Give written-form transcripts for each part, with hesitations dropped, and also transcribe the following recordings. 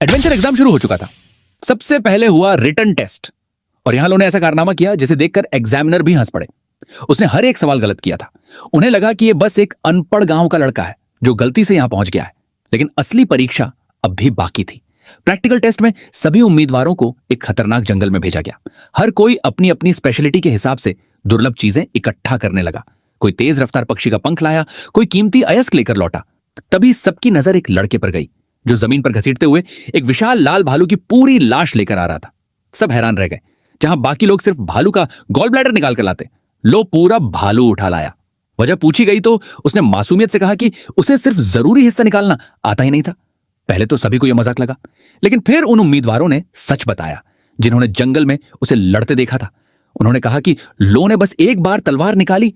Adventure exam शुरू हो चुका था। सबसे पहले हुआ रिटन टेस्ट और यहां लोगों ने ऐसा कारनामा किया जिसे देखकर एग्जामिनर भी हंस पड़े। उसने हर एक सवाल गलत किया था। उन्हें लगा कि यह बस एक अनपढ़ गांव का लड़का है जो गलती से यहां पहुंच गया है। लेकिन असली परीक्षा अब भी बाकी थी। प्रैक्टिकल टेस्ट में सभी उम्मीदवारों को एक खतरनाक जंगल में भेजा गया। हर कोई अपनी अपनी स्पेशलिटी के हिसाब से दुर्लभ चीजें इकट्ठा करने लगा। कोई तेज रफ्तार पक्षी का पंख लाया, कोई कीमती अयस्क लेकर लौटा। तभी सबकी नजर एक लड़के पर गई जो जमीन पर घसीटते हुए एक विशाल लाल भालू की पूरी लाश लेकर आ रहा था। सब हैरान रह गए। जहां बाकी लोग सिर्फ भालू का गॉल ब्लैडर निकाल कर लाते, लो पूरा भालू उठा लाया। वजह पूछी गई तो उसने मासूमियत से कहा कि उसे सिर्फ जरूरी हिस्सा निकालना आता ही नहीं था। पहले तो सभी को यह मजाक लगा, लेकिन फिर उन उम्मीदवारों ने सच बताया जिन्होंने जंगल में उसे लड़ते देखा था। उन्होंने कहा कि लो ने बस एक बार तलवार निकाली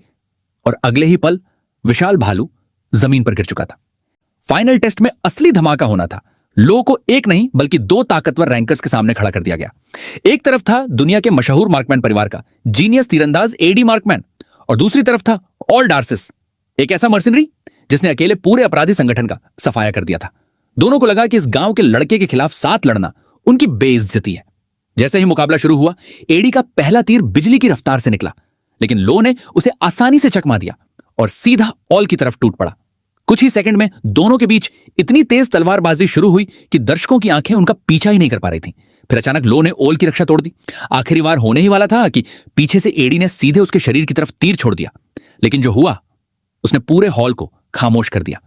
और अगले ही पल विशाल भालू जमीन पर गिर चुका था। फाइनल टेस्ट में असली धमाका होना था। लो को एक नहीं बल्कि दो ताकतवर रैंकर्स के सामने खड़ा कर दिया गया। एक तरफ था दुनिया के मशहूर मार्कमैन परिवार का जीनियस तीरंदाज एडी मार्कमैन और दूसरी तरफ था ऑल डार्सिस, एक ऐसा मर्सिनरी जिसने अकेले पूरे अपराधी संगठन का सफाया कर दिया था। दोनों को लगा कि इस गांव के लड़के के खिलाफ साथ लड़ना उनकी बेइज्जती है। जैसे ही मुकाबला शुरू हुआ, एडी का पहला तीर बिजली की रफ्तार से निकला, लेकिन लो ने उसे आसानी से चकमा दिया और सीधा ऑल की तरफ टूट पड़ा। कुछ ही सेकंड में दोनों के बीच इतनी तेज तलवारबाजी शुरू हुई कि दर्शकों की आंखें उनका पीछा ही नहीं कर पा रही थीं। फिर अचानक लो ने ओल की रक्षा तोड़ दी। आखिरी वार होने ही वाला था कि पीछे से एडी ने सीधे उसके शरीर की तरफ तीर छोड़ दिया, लेकिन जो हुआ उसने पूरे हॉल को खामोश कर दिया।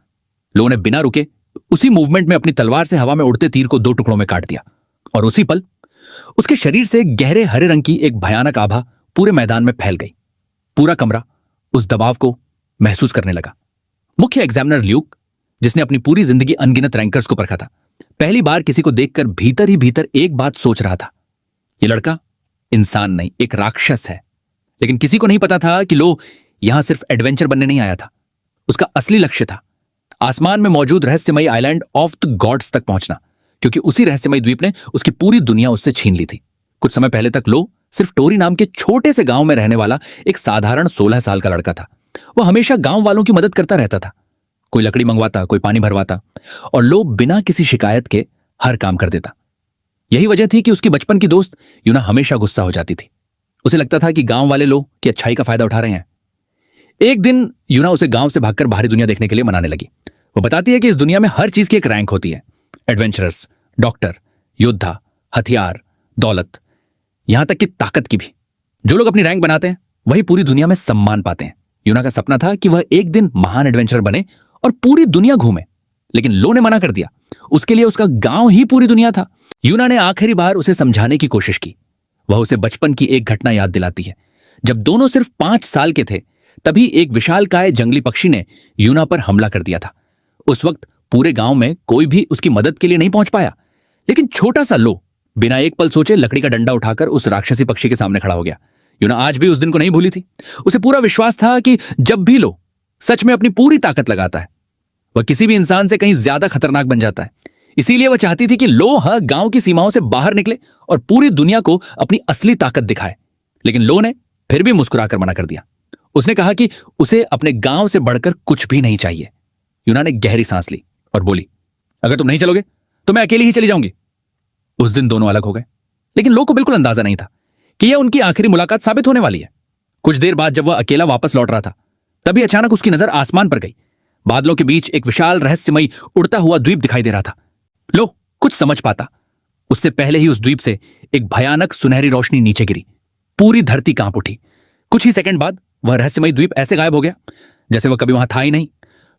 लो ने बिना रुके उसी मूवमेंट में अपनी तलवार से हवा में उड़ते तीर को दो टुकड़ों में काट दिया और उसी पल उसके शरीर से गहरे हरे रंग की एक भयानक आभा पूरे मैदान में फैल गई। पूरा कमरा उस दबाव को महसूस करने लगा। मुख्य एग्जामिनर ल्यूक, जिसने अपनी पूरी जिंदगी अनगिनत रैंकर्स को परखा था, पहली बार किसी को देखकर भीतर ही भीतर एक बात सोच रहा था, यह लड़का इंसान नहीं, एक राक्षस है। लेकिन किसी को नहीं पता था कि लो यहां सिर्फ एडवेंचर बनने नहीं आया था। उसका असली लक्ष्य था आसमान में मौजूद रहस्यमयी आइलैंड ऑफ द गॉड्स तक पहुंचना, क्योंकि उसी रहस्यमयी द्वीप ने उसकी पूरी दुनिया उससे छीन ली थी। कुछ समय पहले तक लो सिर्फ टोरी नाम के छोटे से गांव में रहने वाला एक साधारण 16 साल का लड़का था। वो हमेशा गांव वालों की मदद करता रहता था। कोई लकड़ी मंगवाता, कोई पानी भरवाता और लो बिना किसी शिकायत के हर काम कर देता। यही वजह थी कि उसकी बचपन की दोस्त यूना हमेशा गुस्सा हो जाती थी। उसे लगता था कि गांव वाले लो की अच्छाई का फायदा उठा रहे हैं। एक दिन यूना उसे गांव से भागकर बाहरी दुनिया देखने के लिए मनाने लगी। वो बताती है कि इस दुनिया में हर चीज की एक रैंक होती है, एडवेंचरर्स, डॉक्टर, योद्धा, हथियार, दौलत, यहां तक कि ताकत की भी। जो लोग अपनी रैंक बनाते हैं वही पूरी दुनिया में सम्मान पाते हैं। यूना का सपना था कि वह एक दिन महान एडवेंचरर बने और पूरी दुनिया घूमे, लेकिन लो ने मना कर दिया। उसके लिए उसका गांव ही पूरी दुनिया था। यूना ने आखिरी बार उसे समझाने की कोशिश की। वह उसे बचपन की एक घटना याद दिलाती है। जब दोनों सिर्फ 5 साल के थे, तभी एक विशालकाय जंगली पक्षी ने यूना पर हमला कर दिया था। उस वक्त पूरे गांव में कोई भी उसकी मदद के लिए नहीं पहुंच पाया, लेकिन छोटा सा लो बिना एक पल सोचे लकड़ी का डंडा उठाकर उस राक्षसी पक्षी के सामने खड़ा हो गया। यूना आज भी उस दिन को नहीं भूली थी। उसे पूरा विश्वास था कि जब भी लो सच में अपनी पूरी ताकत लगाता है, वह किसी भी इंसान से कहीं ज्यादा खतरनाक बन जाता है। इसीलिए वह चाहती थी कि लो गांव की सीमाओं से बाहर निकले और पूरी दुनिया को अपनी असली ताकत दिखाए। लेकिन लो ने फिर भी मुस्कुराकर मना कर दिया। उसने कहा कि उसे अपने गांव से बढ़कर कुछ भी नहीं चाहिए। यूना ने गहरी सांस ली और बोली, अगर तुम नहीं चलोगे तो मैं अकेली ही चली जाऊंगी। उस दिन दोनों अलग हो गए, लेकिन लो को बिल्कुल अंदाजा नहीं था कि यह उनकी आखिरी मुलाकात साबित होने वाली है। कुछ देर बाद जब वह अकेला वापस लौट रहा था, तभी अचानक उसकी नजर आसमान पर गई। बादलों के बीच एक विशाल रहस्यमयी उड़ता हुआ द्वीप दिखाई दे रहा था। लो कुछ समझ पाता उससे पहले ही उस द्वीप से एक भयानक सुनहरी रोशनी नीचे गिरी। पूरी धरती कांप उठी। कुछ ही सेकंड बाद वह रहस्यमयी द्वीप ऐसे गायब हो गया जैसे वह कभी वहां था ही नहीं।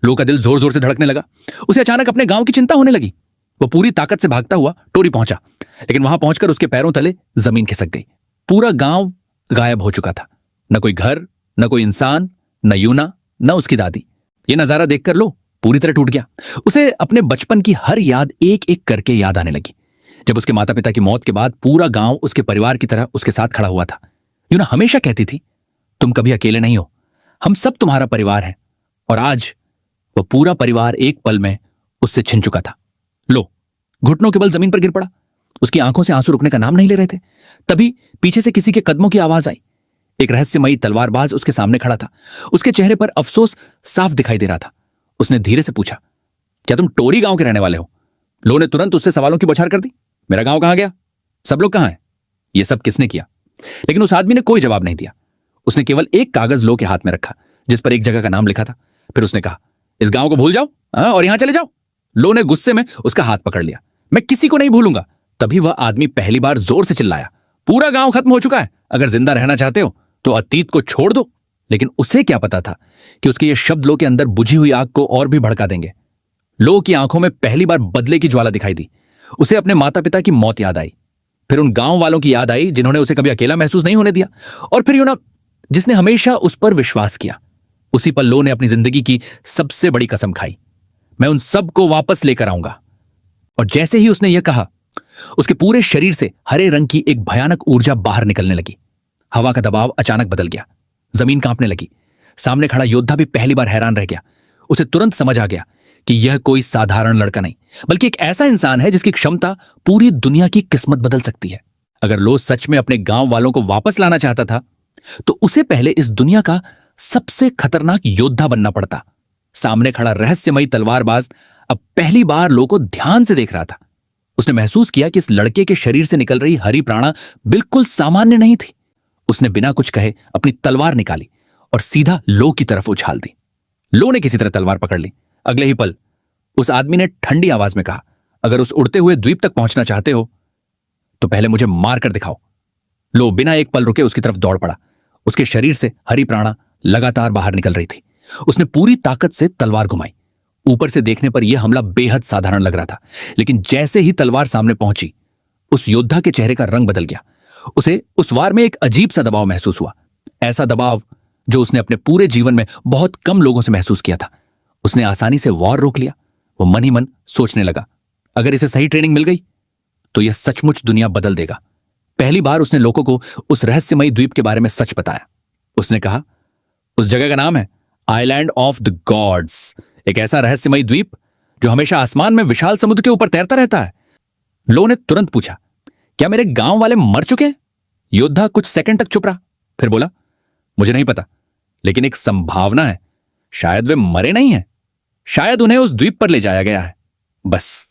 लो का दिल जोर जोर से धड़कने लगा। उसे अचानक अपने गांव की चिंता होने लगी। वह पूरी ताकत से भागता हुआ टोरी पहुंचा, लेकिन वहां पहुंचकर उसके पैरों तले जमीन खिसक गई। पूरा गांव गायब हो चुका था। न कोई घर, न कोई इंसान, न यूना, न उसकी दादी। यह नजारा देखकर लो पूरी तरह टूट गया। उसे अपने बचपन की हर याद एक एक करके याद आने लगी। जब उसके माता पिता की मौत के बाद पूरा गांव उसके परिवार की तरह उसके साथ खड़ा हुआ था। यूना हमेशा कहती थी, तुम कभी अकेले नहीं हो, हम सब तुम्हारा परिवार हैं। और आज वह पूरा परिवार एक पल में उससे छिन चुका था। लो घुटनों के बल जमीन पर गिर पड़ा। उसकी आंखों से आंसू रुकने का नाम नहीं ले रहे थे। तभी पीछे से किसी के कदमों की आवाज आई। एक रहस्यमयी तलवारबाज उसके सामने खड़ा था। उसके चेहरे पर अफसोस साफ दिखाई दे रहा था। उसने धीरे से पूछा, क्या तुम टोरी गांव के रहने वाले हो? लो ने तुरंत उससे सवालों की बौछार कर दी। मेरा गांव कहां गया? सब लोग कहां हैं? ये सब किसने किया? लेकिन उस आदमी ने कोई जवाब नहीं दिया। उसने केवल एक कागज लो के हाथ में रखा जिस पर एक जगह का नाम लिखा था। फिर उसने कहा, इस गांव को भूल जाओ और यहां चले जाओ। लो ने गुस्से में उसका हाथ पकड़ लिया। मैं किसी को नहीं भूलूंगा। तभी वह आदमी पहली बार जोर से चिल्लाया, पूरा गांव खत्म हो चुका है। अगर जिंदा रहना चाहते हो तो अतीत को छोड़ दो। लेकिन उसे क्या पता था कि उसके ये शब्द लो के अंदर बुझी हुई आग को और भी भड़का देंगे। लो की आंखों में पहली बार बदले की ज्वाला दिखाई दी। उसे अपने माता पिता की मौत याद आई। फिर उन गांव वालों की याद आई जिन्होंने उसे कभी अकेला महसूस नहीं होने दिया। और फिर यूना जिसने हमेशा उस पर विश्वास किया। उसी पर लो ने अपनी जिंदगी की सबसे बड़ी कसम खाई, मैं उन सब को वापस लेकर आऊंगा। और जैसे ही उसने यह कहा, उसके पूरे शरीर से हरे रंग की एक भयानक ऊर्जा बाहर निकलने लगी। हवा का दबाव अचानक बदल गया। जमीन कांपने लगी। सामने खड़ा योद्धा भी पहली बार हैरान रह गया। उसे तुरंत समझ आ गया कि यह कोई साधारण लड़का नहीं, बल्कि एक ऐसा इंसान है जिसकी क्षमता पूरी दुनिया की किस्मत बदल सकती है। अगर लो सच में अपने गांव वालों को वापस लाना चाहता था तो उसे पहले इस दुनिया का सबसे खतरनाक योद्धा बनना पड़ता। सामने खड़ा रहस्यमयी तलवारबाज अब पहली बार लो को ध्यान से देख रहा था। उसने महसूस किया कि इस लड़के के शरीर से निकल रही हरी प्राणा बिल्कुल सामान्य नहीं थी। उसने बिना कुछ कहे अपनी तलवार निकाली और सीधा लो की तरफ उछाल दी। लो ने किसी तरह तलवार पकड़ ली। अगले ही पल उस आदमी ने ठंडी आवाज में कहा, अगर उस उड़ते हुए द्वीप तक पहुंचना चाहते हो तो पहले मुझे मार कर दिखाओ। लो बिना एक पल रुके उसकी तरफ दौड़ पड़ा। उसके शरीर से हरी प्राणा लगातार बाहर निकल रही थी। उसने पूरी ताकत से तलवार घुमाई। ऊपर से देखने पर यह हमला बेहद साधारण लग रहा था, लेकिन जैसे ही तलवार सामने पहुंची उस योद्धा के चेहरे का रंग बदल गया। उसे उस वार में एक अजीब सा दबाव महसूस हुआ, ऐसा दबाव जो उसने अपने पूरे जीवन में बहुत कम लोगों से महसूस किया था। उसने आसानी से वार रोक लिया। वो मन ही मन सोचने लगा, अगर इसे सही ट्रेनिंग मिल गई तो यह सचमुच दुनिया बदल देगा। पहली बार उसने लोगों को उस रहस्यमयी द्वीप के बारे में सच बताया। उसने कहा, उस जगह का नाम है आइलैंड ऑफ द गॉड्स, एक ऐसा रहस्यमयी द्वीप जो हमेशा आसमान में विशाल समुद्र के ऊपर तैरता रहता है। लो ने तुरंत पूछा, क्या मेरे गांव वाले मर चुके हैं? योद्धा कुछ सेकंड तक चुप रहा, फिर बोला, मुझे नहीं पता, लेकिन एक संभावना है, शायद वे मरे नहीं हैं। शायद उन्हें उस द्वीप पर ले जाया गया है। बस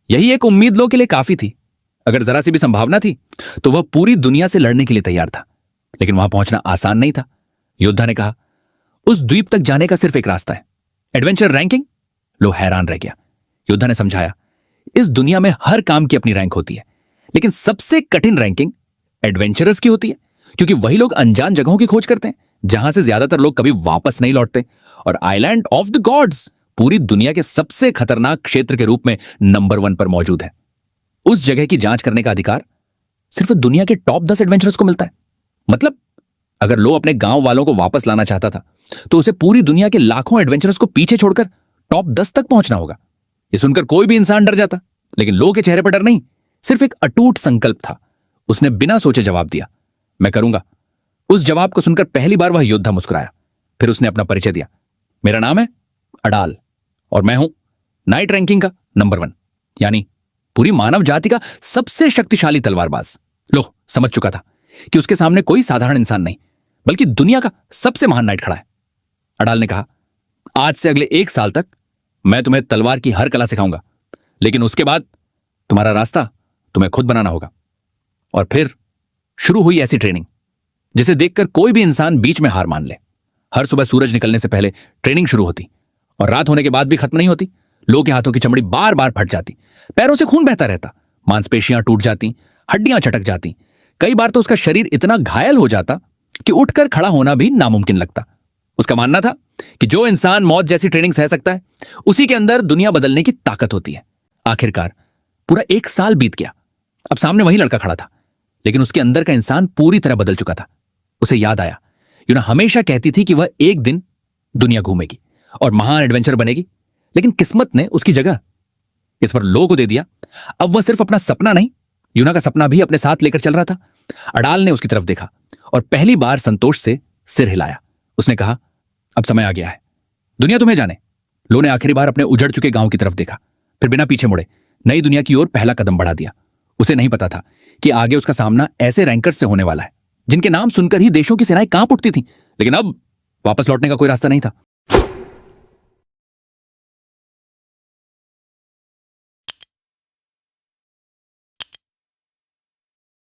यही एक उम्मीद लो के लिए काफी थी। अगर जरा सी भी संभावना थी तो वह पूरी दुनिया से लड़ने के लिए तैयार था, लेकिन वहां पहुंचना आसान नहीं था। योद्धा ने कहा, उस द्वीप तक जाने का सिर्फ एक रास्ता है, एडवेंचर रैंकिंग। लो हैरान रह गया। योद्धा ने समझाया, इस दुनिया में हर काम की अपनी रैंक होती है, लेकिन सबसे कठिन रैंकिंग एडवेंचरर्स की होती है, क्योंकि वही लोग अनजान जगहों की खोज करते हैं जहां से ज्यादातर लोग कभी वापस नहीं लौटते। और आइलैंड ऑफ द गॉड्स पूरी दुनिया के सबसे खतरनाक क्षेत्र के रूप में नंबर 1 पर मौजूद है। उस जगह की जांच करने का अधिकार सिर्फ दुनिया के टॉप 10 एडवेंचरर्स को मिलता है। मतलब अगर लो अपने गांव वालों को वापस लाना चाहता था तो उसे पूरी दुनिया के लाखों एडवेंचरर्स को पीछे छोड़कर टॉप 10 तक पहुंचना होगा। यह सुनकर कोई भी इंसान डर जाता, लेकिन लो के चेहरे पर डर नहीं, सिर्फ एक अटूट संकल्प था। उसने बिना सोचे जवाब दिया, मैं करूंगा। उस जवाब को सुनकर पहली बार वह योद्धा मुस्कुराया। फिर उसने अपना परिचय दिया, मेरा नाम है अडाल और मैं हूं नाइट रैंकिंग का नंबर 1, यानी पूरी मानव जाति का सबसे शक्तिशाली तलवारबाज। लो समझ चुका था कि उसके सामने कोई साधारण इंसान नहीं, बल्कि दुनिया का सबसे महान नाइट खड़ा है। अडाल ने कहा, आज से अगले 1 साल तक मैं तुम्हें तलवार की हर कला सिखाऊंगा, लेकिन उसके बाद तुम्हारा रास्ता तुम्हें खुद बनाना होगा। और फिर शुरू हुई ऐसी ट्रेनिंग जिसे देखकर कोई भी इंसान बीच में हार मान ले। हर सुबह सूरज निकलने से पहले ट्रेनिंग शुरू होती और रात होने के बाद भी खत्म नहीं होती। लो के हाथों की चमड़ी बार बार फट जाती, पैरों से खून बहता रहता, मांसपेशियां टूट जाती, हड्डियां चटक जाती। कई बार तो उसका शरीर इतना घायल हो जाता कि उठकर खड़ा होना भी नामुमकिन लगता। उसका मानना था कि जो इंसान मौत जैसी ट्रेनिंग सह सकता है उसी के अंदर दुनिया बदलने की ताकत होती है। आखिरकार पूरा 1 साल बीत गया। अब सामने वही लड़का खड़ा था, लेकिन उसके अंदर का इंसान पूरी तरह बदल चुका था। उसे याद आया, यूना हमेशा कहती थी कि वह एक दिन दुनिया घूमेगी और महान एडवेंचर बनेगी, लेकिन किस्मत ने उसकी जगह इस पर लो को दे दिया। अब वह सिर्फ अपना सपना नहीं, यूना का सपना भी अपने साथ लेकर चल रहा था। अडाल ने उसकी तरफ देखा और पहली बार संतोष से सिर हिलाया। उसने कहा, अब समय आ गया है, दुनिया तुम्हें जाने। लो ने आखिरी बार अपने उजड़ चुके गांव की तरफ देखा, फिर बिना पीछे मुड़े नई दुनिया की ओर पहला कदम बढ़ा दिया। उसे नहीं पता था कि आगे उसका सामना ऐसे रैंकर्स से होने वाला है जिनके नाम सुनकर ही देशों की सेनाएं कांप उठती थीं, लेकिन अब वापस लौटने का कोई रास्ता नहीं था।